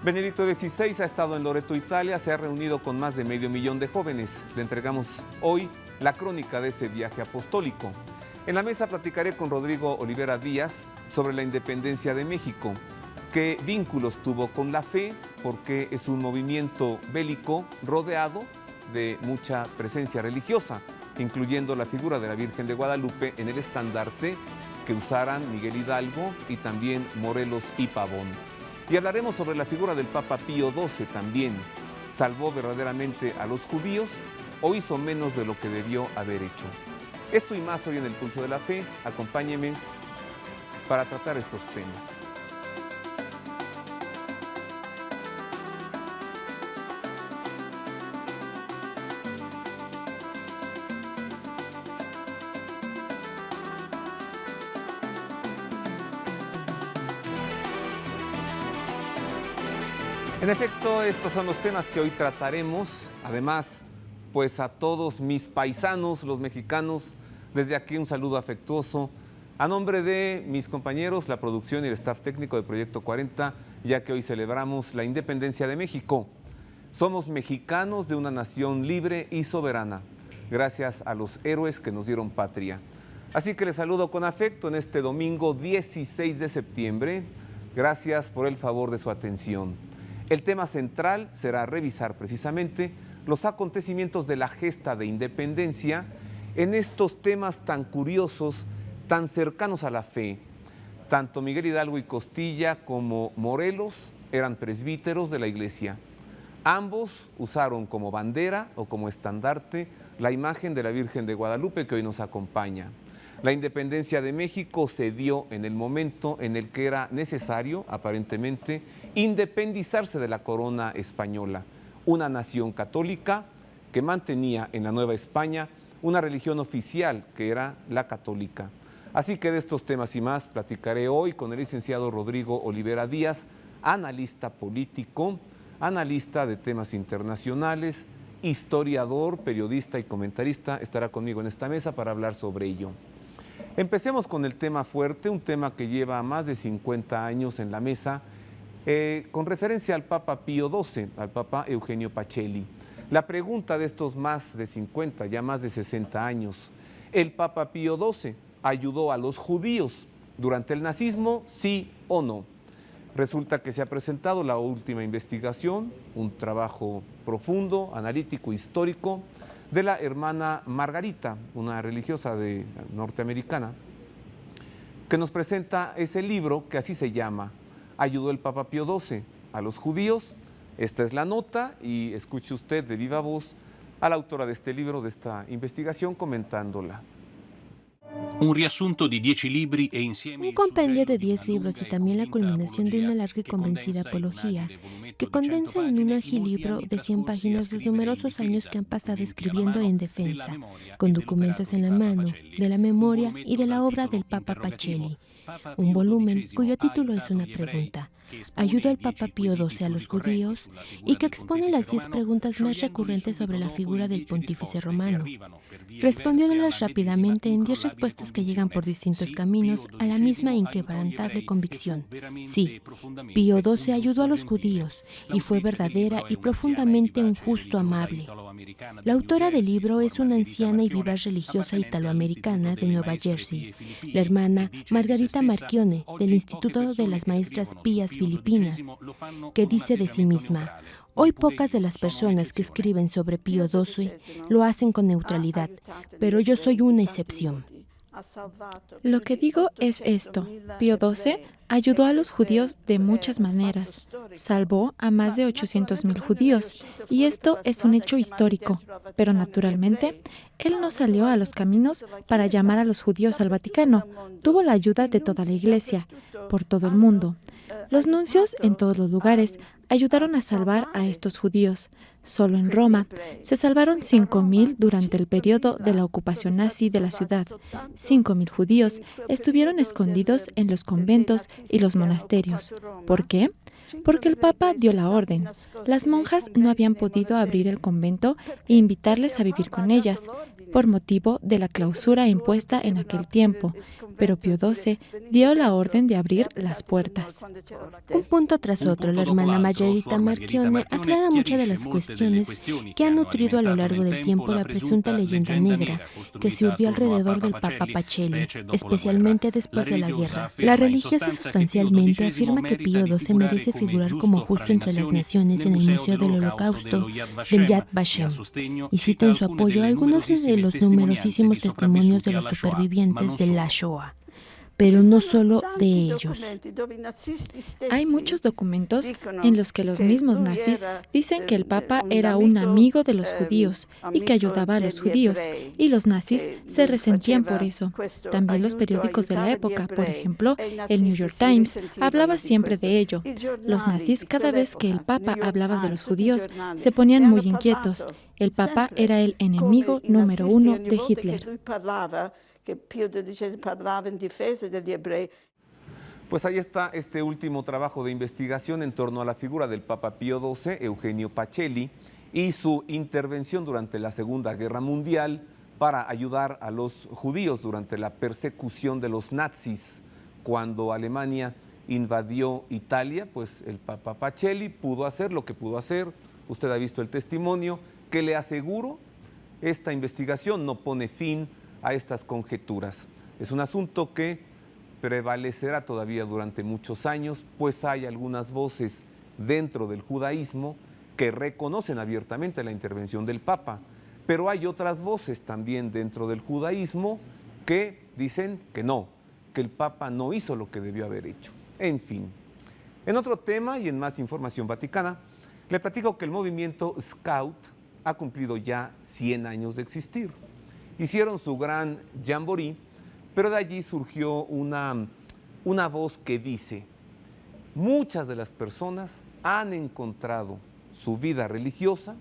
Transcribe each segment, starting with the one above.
Benedicto XVI ha estado en Loreto, Italia, se ha reunido con más de 500,000 de jóvenes. Le entregamos hoy la crónica de ese viaje apostólico. En la mesa platicaré con Rodrigo Olivera Díaz sobre la independencia de México, qué vínculos tuvo con la fe, porque es un movimiento bélico rodeado de mucha presencia religiosa, incluyendo la figura de la Virgen de Guadalupe en el estandarte que usaran Miguel Hidalgo y también Morelos y Pavón. Y hablaremos sobre la figura del Papa Pío XII también. ¿Salvó verdaderamente a los judíos o hizo menos de lo que debió haber hecho? Esto y más hoy en El Pulso de la Fe. Acompáñenme para tratar estos temas. En efecto, estos son los temas que hoy trataremos. Además, pues a todos mis paisanos, los mexicanos, desde aquí un saludo afectuoso. A nombre de mis compañeros, la producción y el staff técnico de Proyecto 40, ya que hoy celebramos la independencia de México. Somos mexicanos de una nación libre y soberana, gracias a los héroes que nos dieron patria. Así que les saludo con afecto en este domingo 16 de septiembre. Gracias por el favor de su atención. El tema central será revisar precisamente los acontecimientos de la gesta de independencia en estos temas tan curiosos, tan cercanos a la fe. Tanto Miguel Hidalgo y Costilla como Morelos eran presbíteros de la iglesia. Ambos usaron como bandera o como estandarte la imagen de la Virgen de Guadalupe que hoy nos acompaña. La independencia de México se dio en el momento en el que era necesario, aparentemente, independizarse de la corona española, una nación católica que mantenía en la Nueva España una religión oficial que era la católica. Así que de estos temas y más platicaré hoy con el licenciado Rodrigo Olivera Díaz, analista político, analista de temas internacionales, historiador, periodista y comentarista. Estará conmigo en esta mesa para hablar sobre ello. Empecemos con el tema fuerte, un tema que lleva más de 50 años en la mesa, con referencia al Papa Pío XII, al Papa Eugenio Pacelli. La pregunta de estos más de 50, ya más de 60 años, ¿el Papa Pío XII ayudó a los judíos durante el nazismo, sí o no? Resulta que se ha presentado la última investigación, un trabajo profundo, analítico, histórico, de la hermana Margarita, una religiosa norteamericana, que nos presenta ese libro que así se llama, ¿Ayudó el Papa Pío XII a los judíos? Esta es la nota y escuche usted de viva voz a la autora de este libro, de esta investigación, comentándola. Un compendio de 10 libros y también la culminación de una larga y convencida apología, que condensa en un ágil libro de 100 páginas los numerosos años que han pasado escribiendo en defensa, con documentos en la mano, de la memoria y de la obra del Papa Pacelli. Un volumen cuyo título es una pregunta: ¿ayudó el Papa Pío XII a los judíos? Y que expone las 10 preguntas más recurrentes sobre la figura del pontífice romano, respondiéndolas rápidamente en 10 respuestas que llegan por distintos caminos a la misma inquebrantable convicción. Sí, Pío XII ayudó a los judíos y fue verdadera y profundamente un justo amable. La autora del libro es una anciana y vivaz religiosa italoamericana de Nueva Jersey, la hermana Margarita Marchione del Instituto de las Maestras Pías Filipinas, que dice de sí misma: hoy pocas de las personas que escriben sobre Pío XII lo hacen con neutralidad, pero yo soy una excepción. Lo que digo es esto: Pío XII ayudó a los judíos de muchas maneras, salvó a más de 800,000 judíos, y esto es un hecho histórico, pero naturalmente, él no salió a los caminos para llamar a los judíos al Vaticano, tuvo la ayuda de toda la Iglesia, por todo el mundo. Los nuncios en todos los lugares ayudaron a salvar a estos judíos. Solo en Roma se salvaron 5,000 durante el periodo de la ocupación nazi de la ciudad. 5,000 judíos estuvieron escondidos en los conventos y los monasterios. ¿Por qué? Porque el Papa dio la orden. Las monjas no habían podido abrir el convento e invitarles a vivir con ellas. por motivo de la clausura impuesta en aquel tiempo, pero Pío XII dio la orden de abrir las puertas. Un punto tras otro, la hermana Margherita Marchione aclara muchas de las cuestiones que han nutrido a lo largo del tiempo la presunta leyenda negra que se urdió alrededor del Papa Pacelli, especialmente después de la guerra. La religiosa sustancialmente afirma que Pío XII merece figurar como justo entre las naciones en el Museo del Holocausto del Yad Vashem, y cita en su apoyo algunos de los numerosísimos testimonios de los supervivientes de la Shoah. Pero no solo de ellos. Hay muchos documentos en los que los mismos nazis dicen que el Papa era un amigo de los judíos y que ayudaba a los judíos, y los nazis se resentían por eso. También los periódicos de la época, por ejemplo, el New York Times, hablaba siempre de ello. Los nazis, cada vez que el Papa hablaba de los judíos, se ponían muy inquietos. El Papa era el enemigo número uno de Hitler. Que Pío XII parlava en defensa degli ebrei. Pues ahí está este último trabajo de investigación en torno a la figura del Papa Pío XII, Eugenio Pacelli, y su intervención durante la Segunda Guerra Mundial para ayudar a los judíos durante la persecución de los nazis. Cuando Alemania invadió Italia, pues el Papa Pacelli pudo hacer lo que pudo hacer. Usted ha visto el testimonio, que le aseguro, esta investigación no pone fin a estas conjeturas. Es un asunto que prevalecerá todavía durante muchos años, pues hay algunas voces dentro del judaísmo que reconocen abiertamente la intervención del Papa, pero hay otras voces también dentro del judaísmo que dicen que no, que el Papa no hizo lo que debió haber hecho. En fin, en otro tema y en más información vaticana, le platico que el movimiento Scout ha cumplido ya 100 años de existir. Hicieron su gran jamboree, pero de allí surgió una voz que dice: muchas de las personas han encontrado su vida religiosa,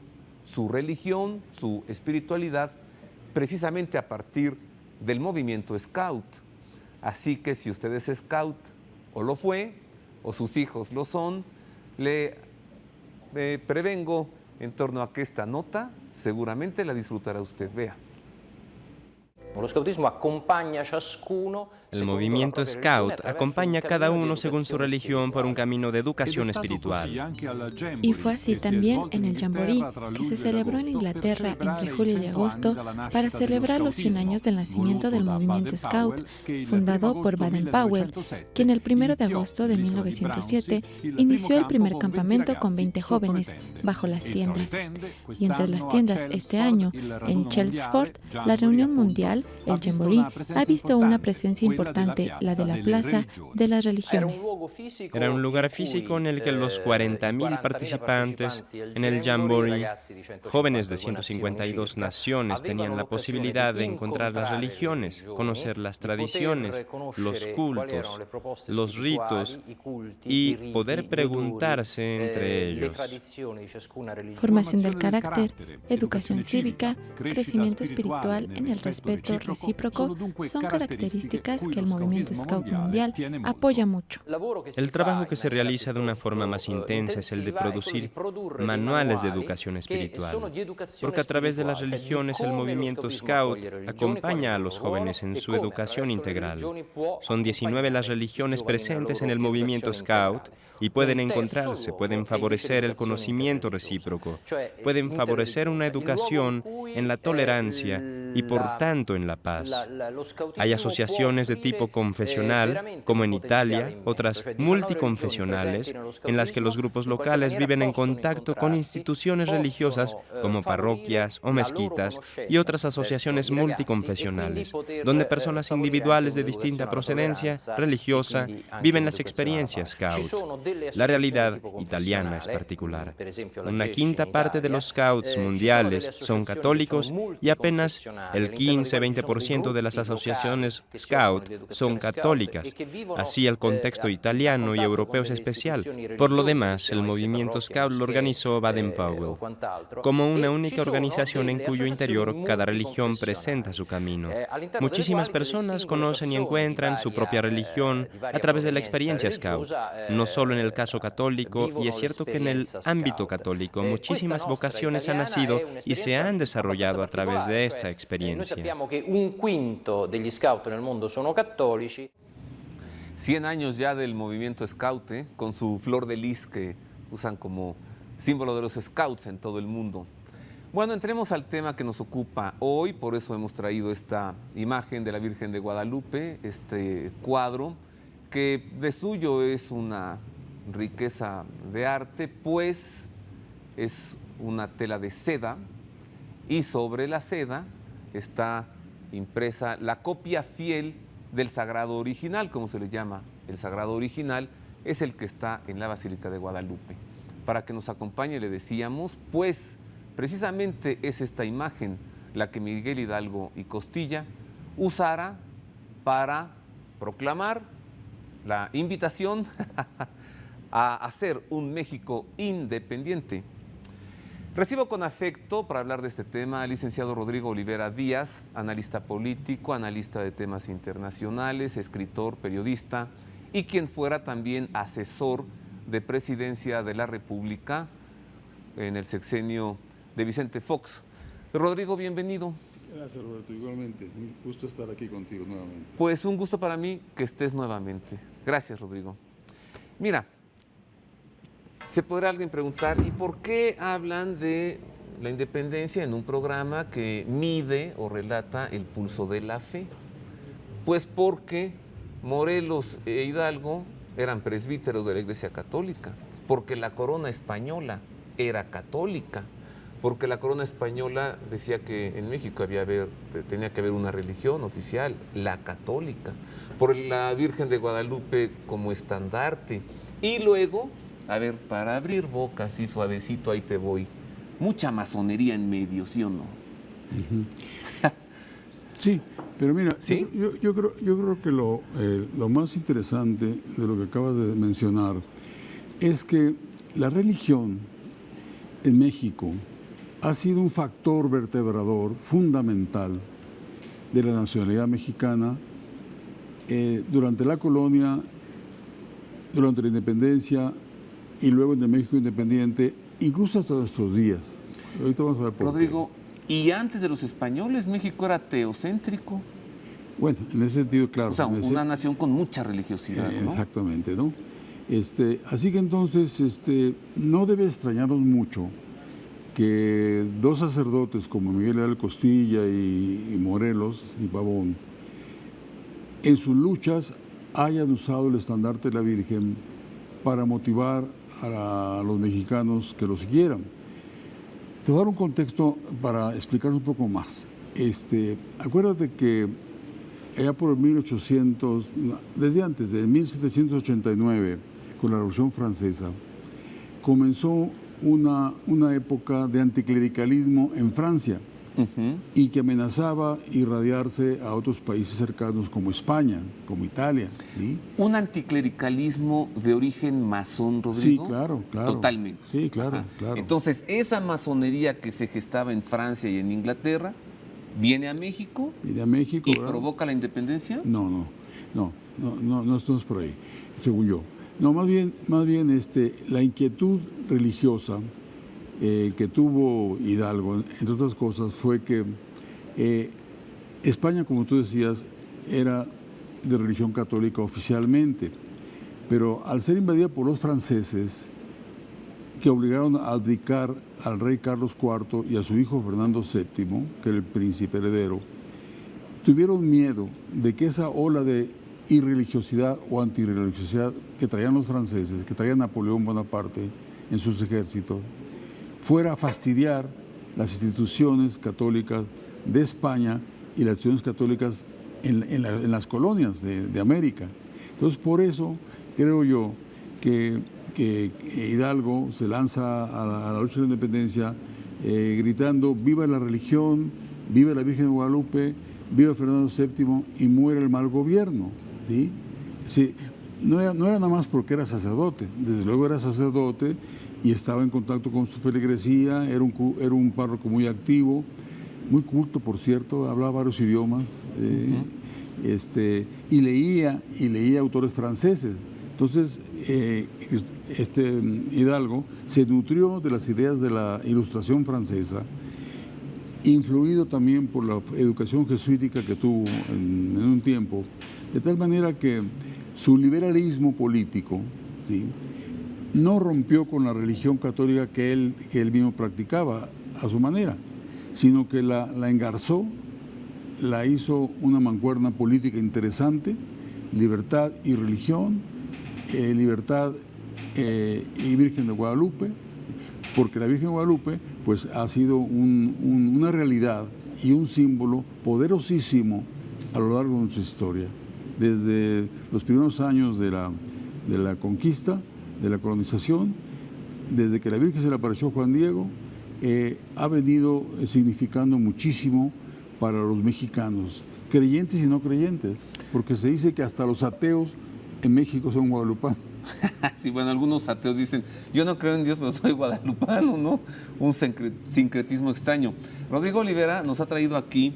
su religión, su espiritualidad, precisamente a partir del movimiento Scout. Así que si usted es Scout, o lo fue, o sus hijos lo son, le prevengo en torno a que esta nota seguramente la disfrutará usted. Vea. El movimiento Scout acompaña a cada uno según su religión por un camino de educación espiritual. Y fue así también en el Jamboree, que se celebró en Inglaterra entre julio y agosto para celebrar los 100 años del nacimiento del movimiento Scout, fundado por Baden-Powell, quien el 1 de agosto de 1907 inició el primer campamento con 20 jóvenes bajo las tiendas. Y entre las tiendas este año, en Chelmsford, la reunión mundial, el Jamboree, ha visto una presencia importante, la de la Plaza de las Religiones. Era un lugar físico en el que los 40.000 participantes en el Jamboree, jóvenes de 152 naciones, tenían la posibilidad de encontrar las religiones, conocer las tradiciones, los cultos, los ritos y poder preguntarse entre ellos. Formación del carácter, educación cívica, crecimiento espiritual en el respeto recíproco son características que el movimiento Scout Mundial apoya mucho. El trabajo que se realiza de una forma más intensa es el de producir manuales de educación espiritual, porque a través de las religiones el movimiento Scout acompaña a los jóvenes en su educación integral. Son 19 las religiones presentes en el movimiento Scout y pueden encontrarse, pueden favorecer el conocimiento recíproco, pueden favorecer una educación en la tolerancia y por tanto en la paz. Hay asociaciones de tipo confesional, como en Italia, otras multiconfesionales, en las que los grupos locales viven en contacto con instituciones religiosas como parroquias o mezquitas, y otras asociaciones multiconfesionales, donde personas individuales de distinta procedencia religiosa viven las experiencias Scout. La realidad italiana es particular. Una quinta parte de los Scouts mundiales son católicos y apenas el 15-20% de las asociaciones Scout son católicas. Así el contexto italiano y europeo es especial. Por lo demás, el movimiento Scout lo organizó Baden-Powell como una única organización en cuyo interior cada religión presenta su camino. Muchísimas personas conocen y encuentran su propia religión a través de la experiencia Scout, no solo en el caso católico, y es cierto que en el ámbito católico muchísimas vocaciones han nacido y se han desarrollado a través de esta experiencia. experiencia. Sappiamo che 1/5 degli scout nel mondo sono cattolici. 100 años ya del movimiento Scout, con su flor de lis que usan como símbolo de los scouts en todo el mundo. Bueno, entremos al tema que nos ocupa hoy, por eso hemos traído esta imagen de la Virgen de Guadalupe, este cuadro, que de suyo es una riqueza de arte, pues es una tela de seda y sobre la seda está impresa la copia fiel del sagrado original, como se le llama. El sagrado original es el que está en la Basílica de Guadalupe. Para que nos acompañe le decíamos, pues precisamente es esta imagen la que Miguel Hidalgo y Costilla usara para proclamar la invitación a hacer un México independiente. Recibo con afecto para hablar de este tema al licenciado Rodrigo Olivera Díaz, analista político, analista de temas internacionales, escritor, periodista y quien fuera también asesor de Presidencia de la República en el sexenio de Vicente Fox. Rodrigo, bienvenido. Gracias, Roberto, igualmente. Un gusto estar aquí contigo nuevamente. Pues un gusto para mí que estés nuevamente. Gracias, Rodrigo. Mira, se podrá alguien preguntar, ¿y por qué hablan de la independencia en un programa que mide o relata el pulso de la fe? Pues porque Morelos e Hidalgo eran presbíteros de la Iglesia Católica, porque la corona española era católica, porque la corona española decía que en México tenía que haber una religión oficial, la católica, por la Virgen de Guadalupe como estandarte. Y luego, a ver, para abrir boca así suavecito, ahí te voy, mucha masonería en medio, ¿sí o no? Sí, pero mira, ¿sí? yo creo que lo más interesante de lo que acabas de mencionar es que la religión en México ha sido un factor vertebrador fundamental de la nacionalidad mexicana durante la colonia, durante la independencia y luego en el México independiente, incluso hasta nuestros días. Ahorita vamos a ver por Rodrigo, ¿y antes de los españoles México era teocéntrico? Bueno, en ese sentido, claro. O sea, una nación con mucha religiosidad, ¿no? Exactamente, ¿no? Así que entonces no debe extrañarnos mucho que dos sacerdotes como Miguel Hidalgo Costilla y Morelos y Pavón, en sus luchas hayan usado el estandarte de la Virgen para motivar a los mexicanos que lo siguieran. Te voy a dar un contexto para explicar un poco más. Acuérdate que allá por 1800, desde antes, de 1789, con la Revolución Francesa, comenzó una época de anticlericalismo en Francia y que amenazaba irradiarse a otros países cercanos como España, como Italia. ¿Sí? ¿Un anticlericalismo de origen masón, Rodrigo? Sí, claro. Totalmente. Sí, claro. Entonces, esa masonería que se gestaba en Francia y en Inglaterra, ¿viene a México? ¿Viene a México? ¿Y ¿verdad? provoca la independencia? No es por ahí, según yo. No, más bien la inquietud religiosa que tuvo Hidalgo, entre otras cosas, fue que España, como tú decías, era de religión católica oficialmente, pero al ser invadida por los franceses, que obligaron a abdicar al rey Carlos IV y a su hijo Fernando VII, que era el príncipe heredero, tuvieron miedo de que esa ola de irreligiosidad o antirreligiosidad que traían los franceses, que traía Napoleón Bonaparte en sus ejércitos, fuera a fastidiar las instituciones católicas de España y las instituciones católicas en las colonias de América. Entonces, por eso creo yo que Hidalgo se lanza a la lucha de la independencia gritando «Viva la religión, viva la Virgen de Guadalupe, viva Fernando VII y muere el mal gobierno». ¿Sí? Sí, no era nada más porque era sacerdote, desde luego era sacerdote y estaba en contacto con su feligresía, era un párroco muy activo, muy culto, por cierto, hablaba varios idiomas y leía autores franceses. Entonces, Hidalgo se nutrió de las ideas de la Ilustración francesa influido también por la educación jesuítica que tuvo en un tiempo, de tal manera que su liberalismo político, ¿sí?, no rompió con la religión católica que él mismo practicaba a su manera, sino que la engarzó, la hizo una mancuerna política interesante, libertad y religión, libertad y Virgen de Guadalupe, porque la Virgen de Guadalupe pues ha sido una realidad y un símbolo poderosísimo a lo largo de nuestra historia, desde los primeros años de la conquista, de la colonización, desde que la Virgen se le apareció a Juan Diego, ha venido significando muchísimo para los mexicanos, creyentes y no creyentes, porque se dice que hasta los ateos en México son guadalupanos. Sí, bueno, algunos ateos dicen, yo no creo en Dios, pero soy guadalupano, ¿no? Un sincretismo extraño. Rodrigo Olivera nos ha traído aquí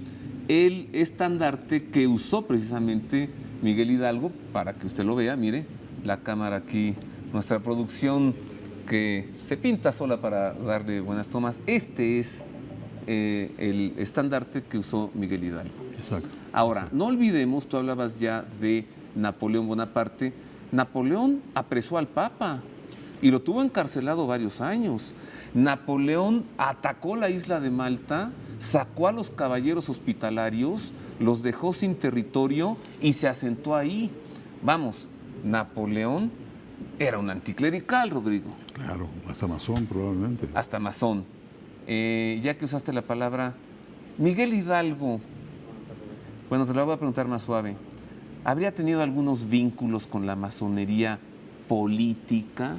el estandarte que usó precisamente Miguel Hidalgo, para que usted lo vea, mire, la cámara aquí, nuestra producción que se pinta sola para darle buenas tomas. Este es el estandarte que usó Miguel Hidalgo. Exacto. Ahora, exacto. No olvidemos, tú hablabas ya de Napoleón Bonaparte. Napoleón apresó al Papa y lo tuvo encarcelado varios años. Napoleón atacó la isla de Malta, sacó a los caballeros hospitalarios, los dejó sin territorio y se asentó ahí. Vamos, Napoleón era un anticlerical, Rodrigo. Claro, hasta masón probablemente. Hasta masón. Ya que usaste la palabra, Miguel Hidalgo, bueno, te lo voy a preguntar más suave. ¿Habría tenido algunos vínculos con la masonería política?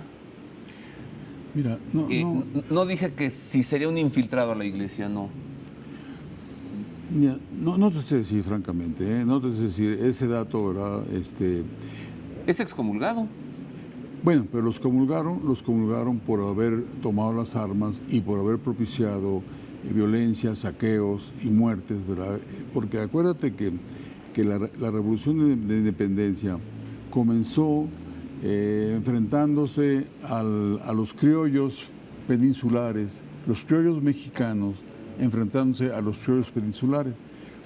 Mira, no dije que si sería un infiltrado a la iglesia, no. Mira, no te sé decir, francamente, no te sé decir, ese dato, ¿verdad? Es excomulgado. Bueno, pero los comulgaron por haber tomado las armas y por haber propiciado violencia, saqueos y muertes, ¿verdad? Porque acuérdate que la revolución de independencia comenzó enfrentándose a los criollos peninsulares, los criollos mexicanos enfrentándose a los criollos peninsulares,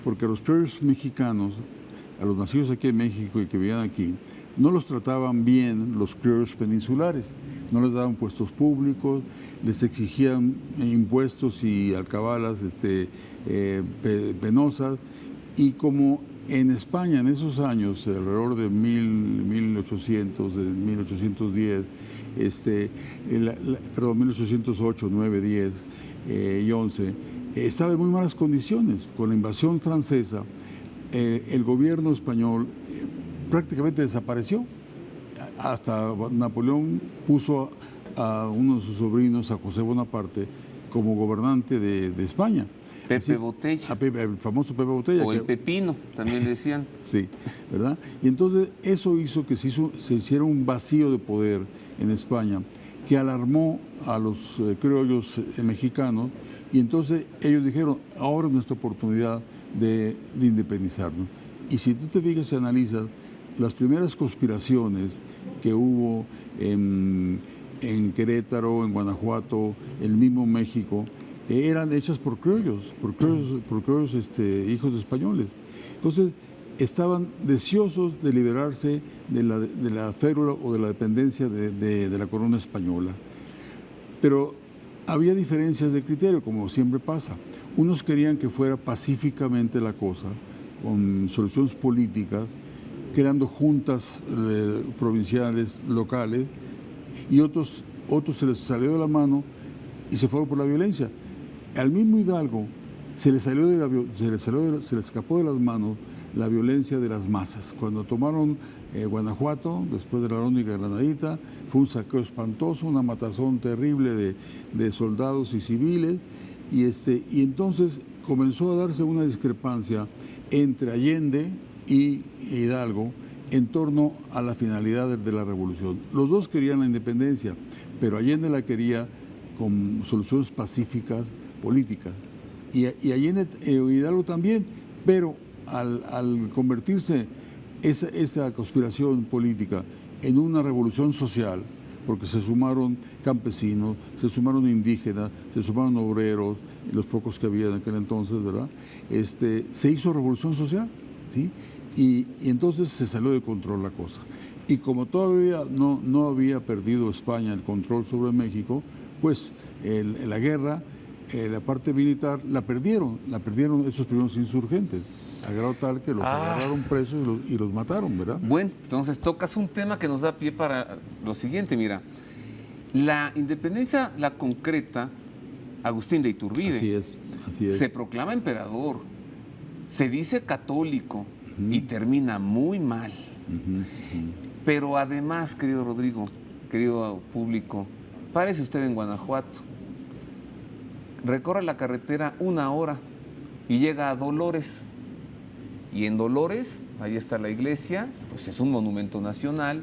porque a los criollos mexicanos, a los nacidos aquí en México y que vivían aquí, no los trataban bien los criollos peninsulares, no les daban puestos públicos, les exigían impuestos y alcabalas penosas, y como en España en esos años, alrededor de 1800, de 1810, 1808, 9, 10 y 11, estaba en muy malas condiciones. Con la invasión francesa, el gobierno español prácticamente desapareció. Hasta Napoleón puso a uno de sus sobrinos, a José Bonaparte, como gobernante de España. Pepe Botella. El famoso Pepe Botella. O el Pepino, también decían. Sí, ¿verdad? Y entonces eso hizo que se hiciera un vacío de poder en España que alarmó a los criollos mexicanos, y entonces ellos dijeron, ahora es nuestra oportunidad de independizarnos. Y si tú te fijas y analizas, las primeras conspiraciones que hubo en Querétaro, en Guanajuato, el mismo México, eran hechas por criollos, hijos de españoles. Entonces, estaban deseosos de liberarse de la férula o de la dependencia de la corona española. Pero había diferencias de criterio, como siempre pasa. Unos querían que fuera pacíficamente la cosa, con soluciones políticas, creando juntas provinciales, locales, y otros se les salió de la mano y se fueron por la violencia. Al mismo Hidalgo se le escapó de las manos la violencia de las masas. Cuando tomaron Guanajuato, después de la Verónica Granadita, fue un saqueo espantoso, una matazón terrible de soldados y civiles, y entonces comenzó a darse una discrepancia entre Allende y Hidalgo en torno a la finalidad de la revolución. Los dos querían la independencia, pero Allende la quería con soluciones pacíficas, políticas, y Allende, Hidalgo también, pero al convertirse esa conspiración política en una revolución social, porque se sumaron campesinos, se sumaron indígenas, se sumaron obreros, los pocos que había en aquel entonces, ¿verdad? Se hizo revolución social, ¿sí? Y entonces se salió de control la cosa. Y como todavía no había perdido España el control sobre México, pues la guerra, la parte militar, la perdieron esos primeros insurgentes, a grado tal que los agarraron presos y los mataron, ¿verdad? Bueno, entonces tocas un tema que nos da pie para lo siguiente, mira. La independencia la concreta Agustín de Iturbide. Así es. Se proclama emperador, se dice católico y termina muy mal. Pero además, querido Rodrigo, querido público, párese usted en Guanajuato, recorre la carretera 1 hora y llega a Dolores. Y en Dolores, ahí está la iglesia, pues es un monumento nacional,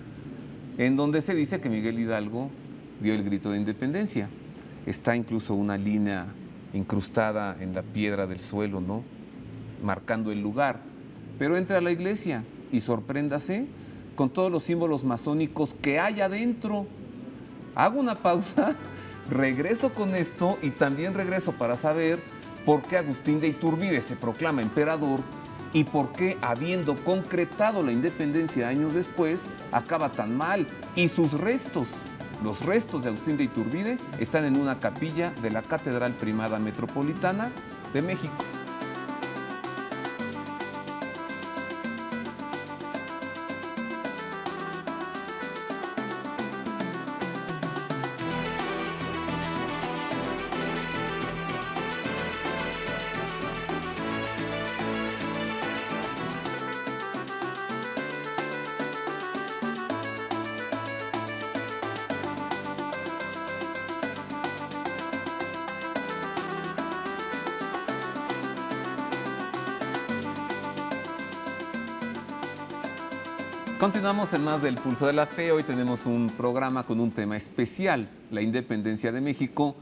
en donde se dice que Miguel Hidalgo dio el grito de independencia. Está incluso una línea incrustada en la piedra del suelo, ¿no?, marcando el lugar. Pero entra a la iglesia y sorpréndase con todos los símbolos masónicos que hay adentro. Hago una pausa, regreso con esto y también regreso para saber por qué Agustín de Iturbide se proclama emperador y por qué, habiendo concretado la independencia años después, acaba tan mal. Y sus restos, los restos de Agustín de Iturbide, están en una capilla de la Catedral Primada Metropolitana de México. Continuamos en más del Pulso de la Fe. Hoy tenemos un programa con un tema especial, la independencia de México.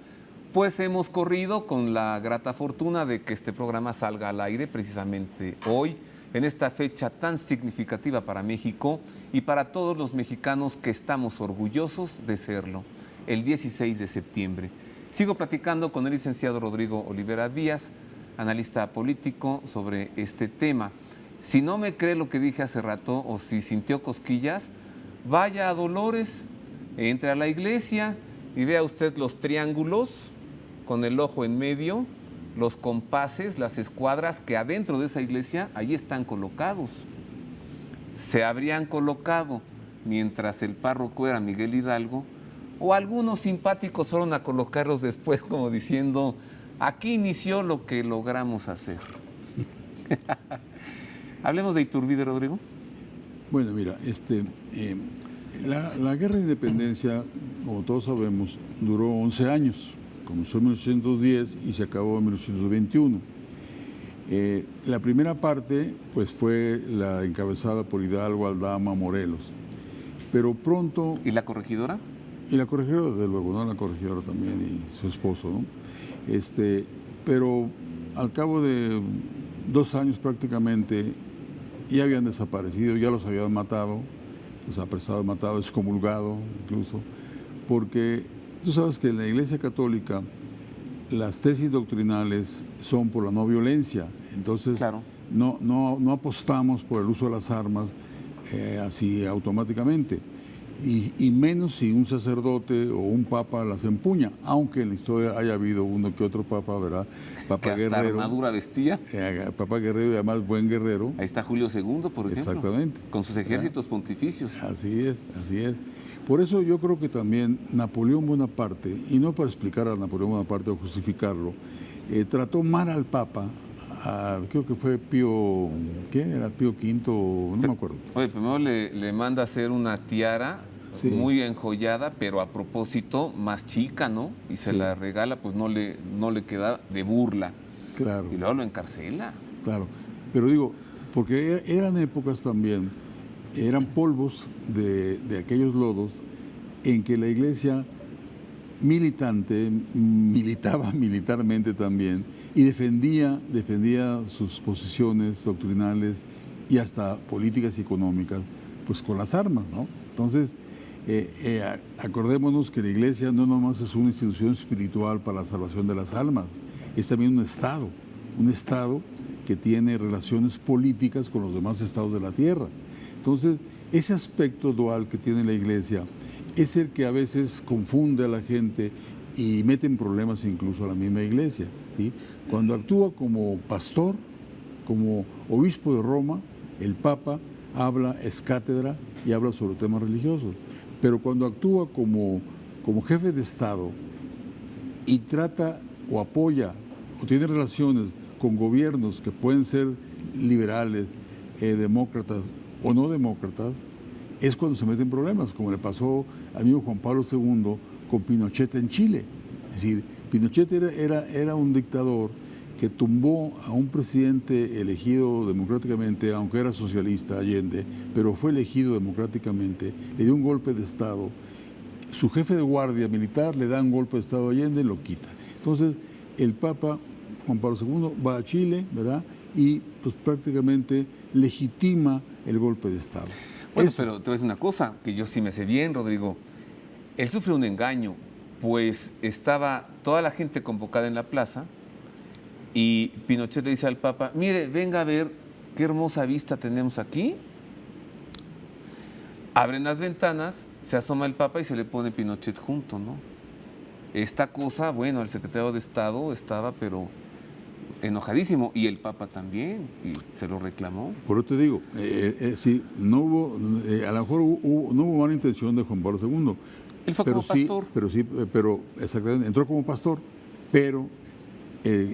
Pues hemos corrido con la grata fortuna de que este programa salga al aire precisamente hoy, en esta fecha tan significativa para México y para todos los mexicanos que estamos orgullosos de serlo, el 16 de septiembre. Sigo platicando con el licenciado Rodrigo Olivera Díaz, analista político, sobre este tema. Si no me cree lo que dije hace rato o si sintió cosquillas, vaya a Dolores, entre a la iglesia y vea usted los triángulos con el ojo en medio, los compases, las escuadras que adentro de esa iglesia ahí están colocados. Se habrían colocado mientras el párroco era Miguel Hidalgo, o algunos simpáticos fueron a colocarlos después como diciendo, aquí inició lo que logramos hacer. Hablemos de Iturbide, Rodrigo. Bueno, mira, la guerra de independencia, como todos sabemos, duró 11 años. Comenzó en 1810 y se acabó en 1821. La primera parte, pues, fue la encabezada por Hidalgo, Aldama, Morelos. Pero pronto... ¿Y la corregidora? Y la corregidora, desde luego, ¿no? La corregidora también y su esposo, ¿no? Pero al cabo de 2 años prácticamente, ya habían desaparecido, ya los habían matado, los apresado, matado, excomulgado incluso, porque tú sabes que en la Iglesia Católica las tesis doctrinales son por la no violencia, entonces claro, no apostamos por el uso de las armas así automáticamente, y menos si un sacerdote o un papa las empuña, aunque en la historia haya habido uno que otro papa, ¿verdad? Papa que hasta guerrero, armadura vestía. Papa guerrero y además buen guerrero. Ahí está Julio II, por ejemplo. Exactamente. Con sus ejércitos pontificios. Así es, así es. Por eso yo creo que también Napoleón Bonaparte, y no para explicar a Napoleón Bonaparte o justificarlo, trató mal al Papa, creo que fue Pío, ¿qué? Era Pío V, no me acuerdo. Oye, primero le manda a hacer una tiara, sí, muy enjollada, pero a propósito más chica, ¿no? Y se, sí, la regala, pues no le queda de burla. Claro. Y luego lo encarcela. Claro, pero digo, porque eran épocas también, eran polvos de aquellos lodos en que la iglesia militaba militarmente también y defendía sus posiciones doctrinales y hasta políticas y económicas, pues con las armas, ¿no? Entonces, acordémonos que la iglesia no nomás es una institución espiritual para la salvación de las almas, es también un Estado que tiene relaciones políticas con los demás estados de la tierra. Entonces, ese aspecto dual que tiene la Iglesia es el que a veces confunde a la gente y mete en problemas incluso a la misma Iglesia, ¿sí? Cuando actúa como pastor, como obispo de Roma, el Papa habla, es cátedra y habla sobre temas religiosos. Pero cuando actúa como jefe de Estado y trata o apoya o tiene relaciones con gobiernos que pueden ser liberales, demócratas o no demócratas, es cuando se meten problemas, como le pasó al amigo Juan Pablo II con Pinochet en Chile. Es decir, Pinochet era un dictador que tumbó a un presidente elegido democráticamente, aunque era socialista, Allende, pero fue elegido democráticamente, le dio un golpe de Estado. Su jefe de guardia militar le da un golpe de Estado a Allende y lo quita. Entonces, el Papa Juan Pablo II va a Chile, ¿verdad? Y pues prácticamente legitima el golpe de Estado. Bueno, pero te voy a decir una cosa, que yo sí me sé bien, Rodrigo. Él sufre un engaño, pues estaba toda la gente convocada en la plaza y Pinochet le dice al Papa, mire, venga a ver qué hermosa vista tenemos aquí. Abren las ventanas, se asoma el Papa y se le pone Pinochet junto, ¿no? Esta cosa, bueno, el secretario de Estado estaba, pero enojadísimo, y el Papa también, y se lo reclamó. Por eso te digo, sí, no hubo, a lo mejor no hubo mala intención de Juan Pablo II. Él fue como pastor. Pero exactamente, entró como pastor, pero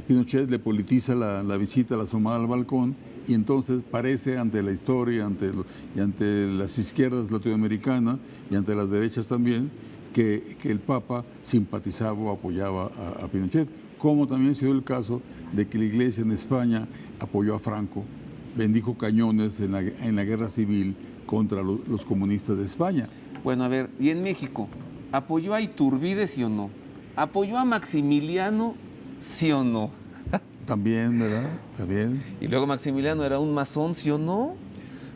Pinochet le politiza la visita, la asomada al balcón, y entonces parece ante la historia, y ante las izquierdas latinoamericanas y ante las derechas también, que el Papa simpatizaba o apoyaba a Pinochet, como también se dio el caso de que la Iglesia en España apoyó a Franco, bendijo cañones en la guerra civil contra los comunistas de España. Bueno, a ver, ¿y en México? ¿Apoyó a Iturbide, sí o no? ¿Apoyó a Maximiliano, sí o no? También, ¿verdad? También. Y luego Maximiliano era un masón, ¿sí o no?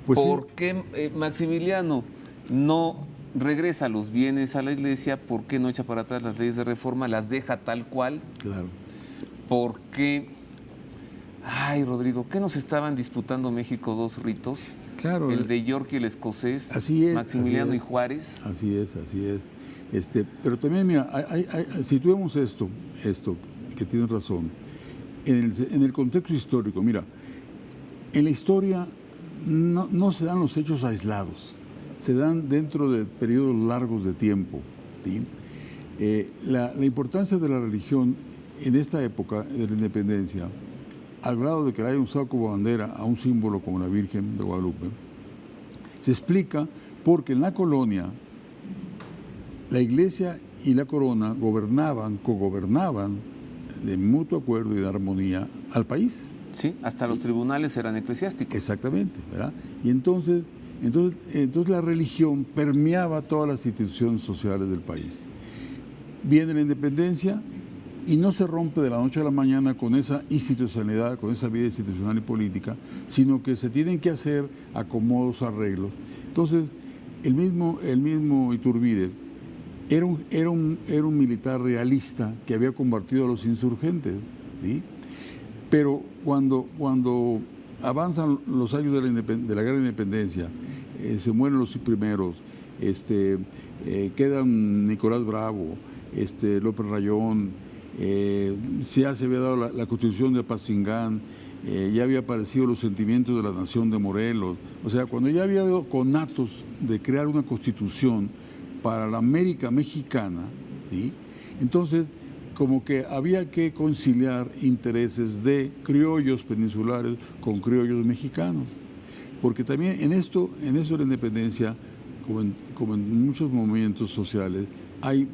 Pues ¿Por sí. qué Maximiliano no regresa los bienes a la Iglesia? ¿Por qué no echa para atrás las leyes de reforma? ¿Las deja tal cual? Claro. ¿Por qué? Ay, Rodrigo, ¿qué nos estaban disputando México dos ritos? Claro. El de York y el escocés. Así es. Maximiliano así es. Y Juárez. Así es. Pero también, mira, si tuviéramos esto, que tienes razón, en el contexto histórico, mira, en la historia no se dan los hechos aislados, se dan dentro de periodos largos de tiempo, ¿sí? La importancia de la religión en esta época de la independencia, al grado de que la hayan usado como bandera a un símbolo como la Virgen de Guadalupe, se explica porque en la colonia la Iglesia y la corona cogobernaban de mutuo acuerdo y de armonía al país. Sí, hasta los tribunales eran eclesiásticos. Exactamente, ¿verdad? Y entonces la religión permeaba todas las instituciones sociales del país. Viene la independencia y no se rompe de la noche a la mañana con esa institucionalidad, con esa vida institucional y política, sino que se tienen que hacer acomodos, arreglos. Entonces, el mismo Iturbide era un militar realista que había combatido a los insurgentes, ¿sí? Pero cuando avanzan los años de la guerra de independencia, se mueren los primeros, quedan Nicolás Bravo, López Rayón, ya se había dado la constitución de Apatzingán, ya había aparecido los sentimientos de la nación de Morelos. O sea, cuando ya había habido conatos de crear una constitución para la América mexicana, ¿sí? Entonces, como que había que conciliar intereses de criollos peninsulares con criollos mexicanos. Porque también en esto de la independencia, como en muchos movimientos sociales, hay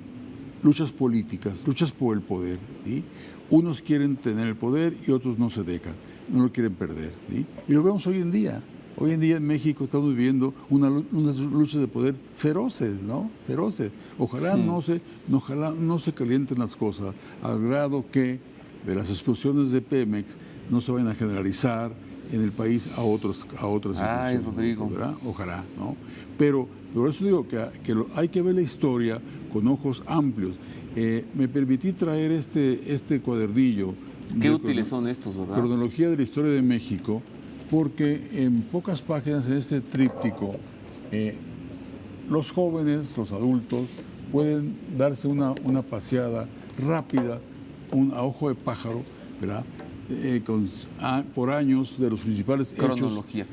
luchas políticas, luchas por el poder, ¿sí? Unos quieren tener el poder y otros no se dejan, no lo quieren perder, ¿sí? Y lo vemos hoy en día. Hoy en día en México estamos viviendo unas luchas de poder feroces, ¿no? Feroces. Ojalá no se calienten las cosas al grado que de las explosiones de Pemex no se vayan a generalizar en el país a otras Ay, instituciones, Rodrigo. ¿verdad? Ojalá, ¿no? Pero por eso digo que hay que ver la historia con ojos amplios. Me permití traer este cuadernillo Qué útiles son estos, ¿verdad? Cronología de la historia de México, porque en pocas páginas en este tríptico, los jóvenes, los adultos, pueden darse una paseada rápida, a ojo de pájaro, ¿verdad? Por años de los principales cronología.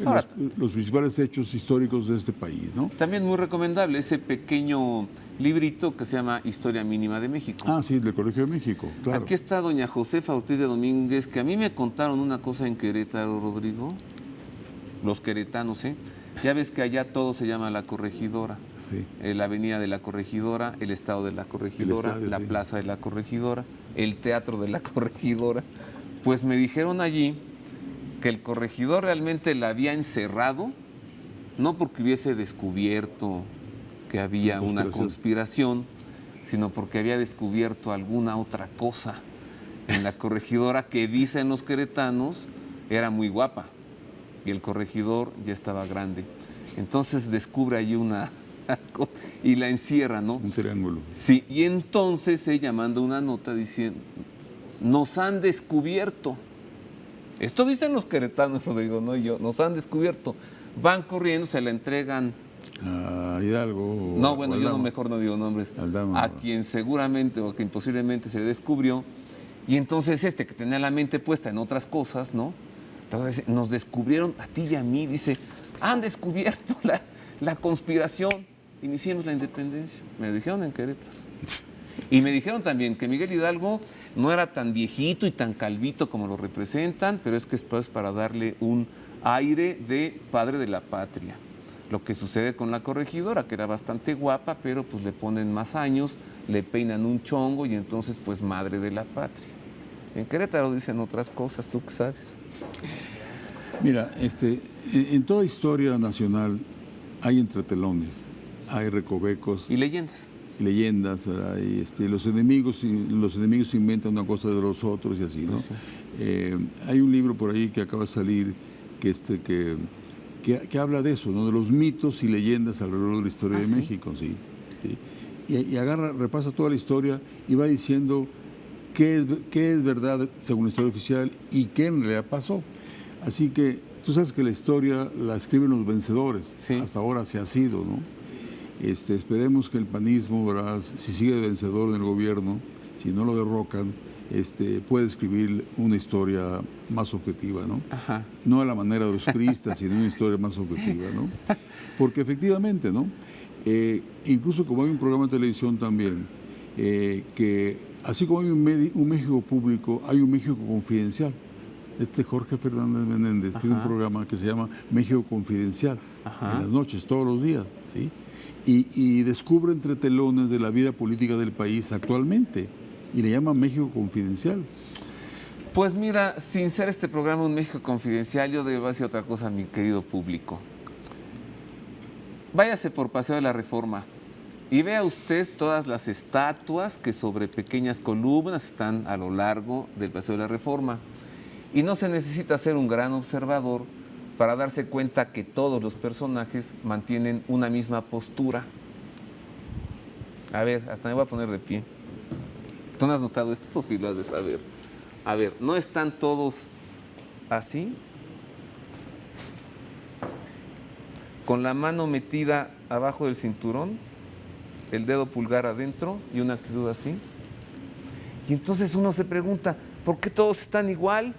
hechos, los principales hechos históricos de este país, ¿no? También muy recomendable ese pequeño librito que se llama Historia Mínima de México. Ah, sí, del Colegio de México, claro. Aquí está doña Josefa Ortiz de Domínguez, que a mí me contaron una cosa en Querétaro, Rodrigo. Los queretanos, ¿eh? Ya ves que allá todo se llama La Corregidora. Sí. La avenida de La Corregidora, el estado de La Corregidora, la plaza de La Corregidora, el teatro de La Corregidora. Pues me dijeron allí que el corregidor realmente la había encerrado, no porque hubiese descubierto que había una conspiración, sino porque había descubierto alguna otra cosa en la corregidora que, dicen los queretanos, era muy guapa y el corregidor ya estaba grande. Entonces descubre allí una y la encierra, ¿no? Un triángulo. Sí, y entonces ella manda una nota diciendo: nos han descubierto. Esto dicen los queretanos, Rodrigo, no yo. Nos han descubierto. Van corriendo, se la entregan a Hidalgo. No, bueno, yo mejor no digo nombres. A quien seguramente o a quien posiblemente se le descubrió. Y entonces que tenía la mente puesta en otras cosas, ¿no? Entonces, nos descubrieron a ti y a mí, dice, han descubierto la conspiración. Iniciemos la independencia. Me lo dijeron en Querétaro. Y me dijeron también que Miguel Hidalgo no era tan viejito y tan calvito como lo representan, pero es que es para darle un aire de padre de la patria. Lo que sucede con la corregidora, que era bastante guapa, pero pues le ponen más años, le peinan un chongo y entonces pues madre de la patria. En Querétaro dicen otras cosas, ¿tú qué sabes? Mira, en toda historia nacional hay entretelones, hay recovecos. Y leyendas. ¿Verdad? Y los enemigos inventan una cosa de los otros y así, ¿no? Sí. Hay un libro por ahí que acaba de salir que habla de eso, ¿no? De los mitos y leyendas alrededor de la historia de México, sí. Y repasa toda la historia y va diciendo qué es verdad según la historia oficial y qué en realidad pasó. Así que tú sabes que la historia la escriben los vencedores, sí. Hasta ahora se ha sido, ¿no? Esperemos que el panismo, ¿verdad?, si sigue vencedor en el gobierno, si no lo derrocan, puede escribir una historia más objetiva, ¿no? Ajá. No a la manera de los priistas, sino una historia más objetiva, ¿no? Porque efectivamente, ¿no? Incluso como hay un programa de televisión también, que así como hay un México público, hay un México confidencial. Jorge Fernández Menéndez tiene un programa que se llama México Confidencial, en las noches, todos los días, ¿sí? Y descubre entre telones de la vida política del país actualmente, y le llama México Confidencial. Pues mira, sin ser este programa un México Confidencial, yo debo decir otra cosa, mi querido público. Váyase por Paseo de la Reforma y vea usted todas las estatuas que sobre pequeñas columnas están a lo largo del Paseo de la Reforma. Y no se necesita ser un gran observador para darse cuenta que todos los personajes mantienen una misma postura. A ver, hasta me voy a poner de pie. ¿Tú no has notado esto? Esto sí lo has de saber. A ver, ¿no están todos así? Con la mano metida abajo del cinturón, el dedo pulgar adentro y una actitud así. Y entonces uno se pregunta, ¿por qué todos están igual?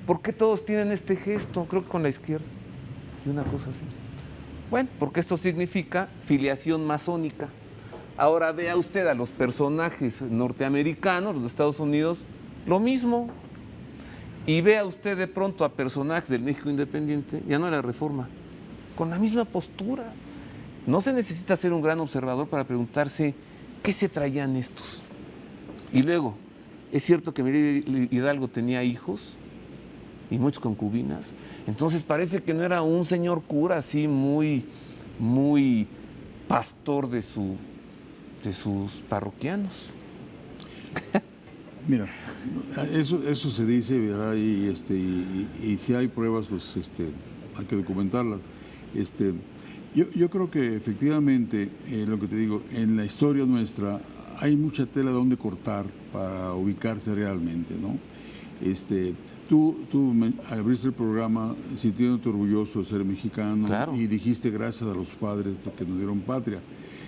¿Por qué todos tienen este gesto? Creo que con la izquierda. Y una cosa así. Bueno, porque esto significa filiación masónica. Ahora vea usted a los personajes norteamericanos, los de Estados Unidos, lo mismo. Y vea usted de pronto a personajes del México independiente, ya no de la Reforma, con la misma postura. No se necesita ser un gran observador para preguntarse qué se traían estos. Y luego, ¿es cierto que Miguel Hidalgo tenía hijos y muchas concubinas? Entonces parece que no era un señor cura así muy pastor de sus parroquianos. Mira, eso se dice, ¿verdad? Y si hay pruebas, pues hay que documentarlas. Yo creo que efectivamente, lo que te digo, en la historia nuestra hay mucha tela donde cortar para ubicarse realmente, ¿no? Tú abriste el programa sintiéndote orgulloso de ser mexicano, claro, y dijiste gracias a los padres que nos dieron patria.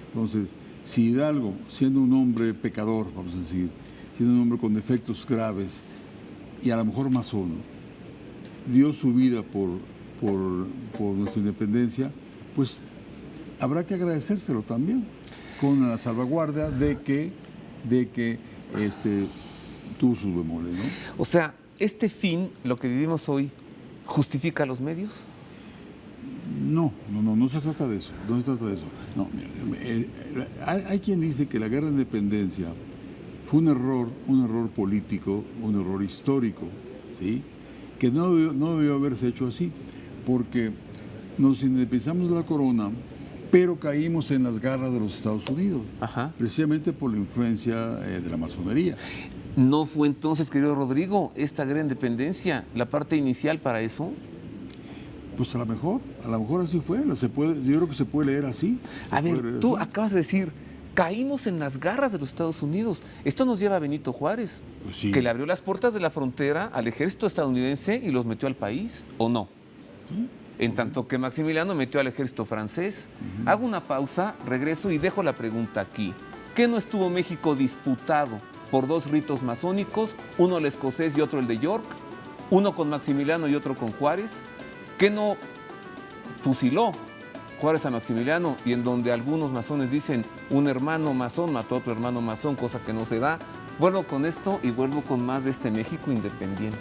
Entonces, si Hidalgo, siendo un hombre pecador, vamos a decir, siendo un hombre con defectos graves y a lo mejor masón, dio su vida por nuestra independencia, pues habrá que agradecérselo también, con la salvaguardia de que tuvo sus bemoles, ¿no? O sea, ¿este fin, lo que vivimos hoy, justifica los medios? No se trata de eso, no se trata de eso. No, hay quien dice que la guerra de independencia fue un error político, un error histórico, ¿sí? Que no debió haberse hecho así, porque nos independizamos de la corona, pero caímos en las garras de los Estados Unidos, ajá, precisamente por la influencia de la masonería. ¿No fue entonces, querido Rodrigo, esta gran independencia la parte inicial para eso? Pues a lo mejor así fue. Yo creo que se puede leer así. A ver, tú acabas de decir, caímos en las garras de los Estados Unidos. Esto nos lleva a Benito Juárez, pues sí, que le abrió las puertas de la frontera al ejército estadounidense y los metió al país, ¿o no? Sí. En tanto que Maximiliano metió al ejército francés. Hago una pausa, regreso y dejo la pregunta aquí. ¿Qué no estuvo México disputado por dos ritos masónicos, uno el escocés y otro el de York, uno con Maximiliano y otro con Juárez? ¿Qué no fusiló Juárez a Maximiliano y en donde algunos masones dicen un hermano masón mató a otro hermano masón, cosa que no se da? Vuelvo con esto y vuelvo con más de este México independiente.